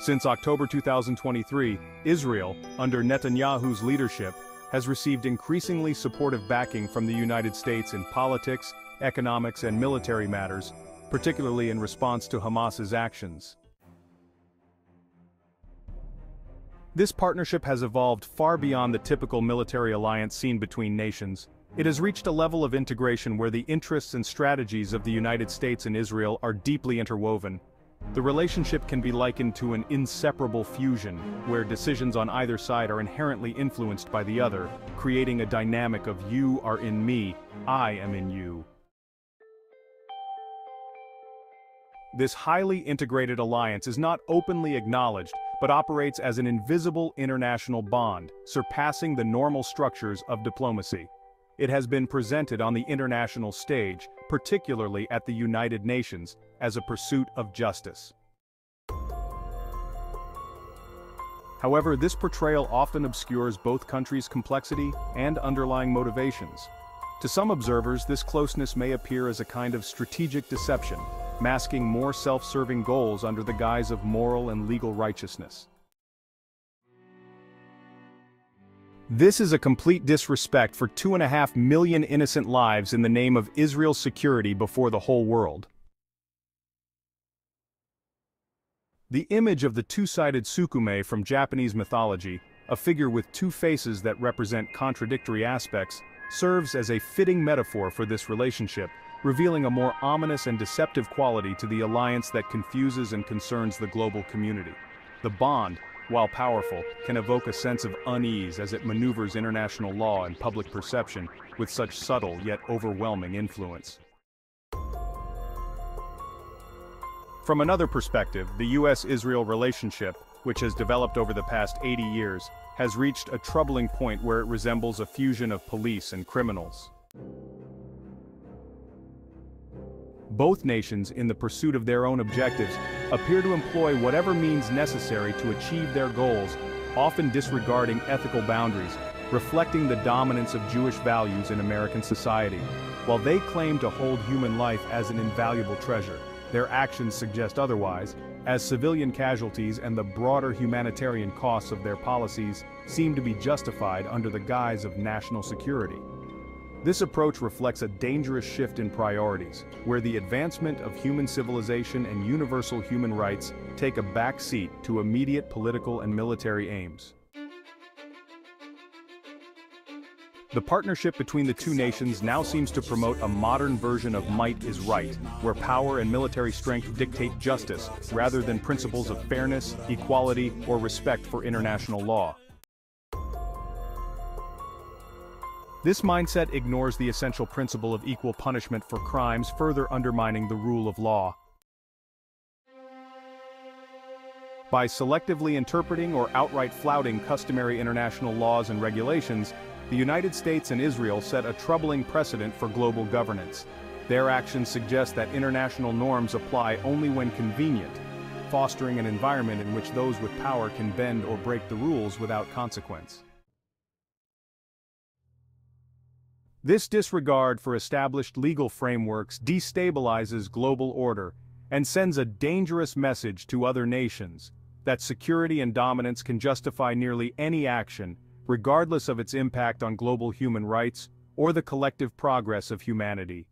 Since October 2023, Israel, under Netanyahu's leadership, has received increasingly supportive backing from the United States in politics, economics and military matters, particularly in response to Hamas's actions. This partnership has evolved far beyond the typical military alliance seen between nations. It has reached a level of integration where the interests and strategies of the United States and Israel are deeply interwoven. The relationship can be likened to an inseparable fusion, where decisions on either side are inherently influenced by the other, creating a dynamic of you are in me, I am in you. This highly integrated alliance is not openly acknowledged, but operates as an invisible international bond, surpassing the normal structures of diplomacy. It has been presented on the international stage, particularly at the United Nations, as a pursuit of justice. However, this portrayal often obscures both countries' complexity and underlying motivations. To some observers, this closeness may appear as a kind of strategic deception, masking more self-serving goals under the guise of moral and legal righteousness. This is a complete disrespect for 2.5 million innocent lives in the name of Israel's security before the whole world. The image of the two-sided tsukume from Japanese mythology, a figure with two faces that represent contradictory aspects, serves as a fitting metaphor for this relationship, revealing a more ominous and deceptive quality to the alliance that confuses and concerns the global community. The bond, while powerful, can evoke a sense of unease as it maneuvers international law and public perception with such subtle yet overwhelming influence. From another perspective, the US-Israel relationship, which has developed over the past 80 years, has reached a troubling point where it resembles a fusion of police and criminals. Both nations, in the pursuit of their own objectives, appear to employ whatever means necessary to achieve their goals, often disregarding ethical boundaries, reflecting the dominance of Jewish values in American society. While they claim to hold human life as an invaluable treasure, their actions suggest otherwise, as civilian casualties and the broader humanitarian costs of their policies seem to be justified under the guise of national security. This approach reflects a dangerous shift in priorities, where the advancement of human civilization and universal human rights take a back seat to immediate political and military aims. The partnership between the two nations now seems to promote a modern version of might is right, where power and military strength dictate justice, rather than principles of fairness, equality, or respect for international law. This mindset ignores the essential principle of equal punishment for crimes, further undermining the rule of law. By selectively interpreting or outright flouting customary international laws and regulations, the United States and Israel set a troubling precedent for global governance. Their actions suggest that international norms apply only when convenient, fostering an environment in which those with power can bend or break the rules without consequence. This disregard for established legal frameworks destabilizes global order and sends a dangerous message to other nations that security and dominance can justify nearly any action, regardless of its impact on global human rights or the collective progress of humanity.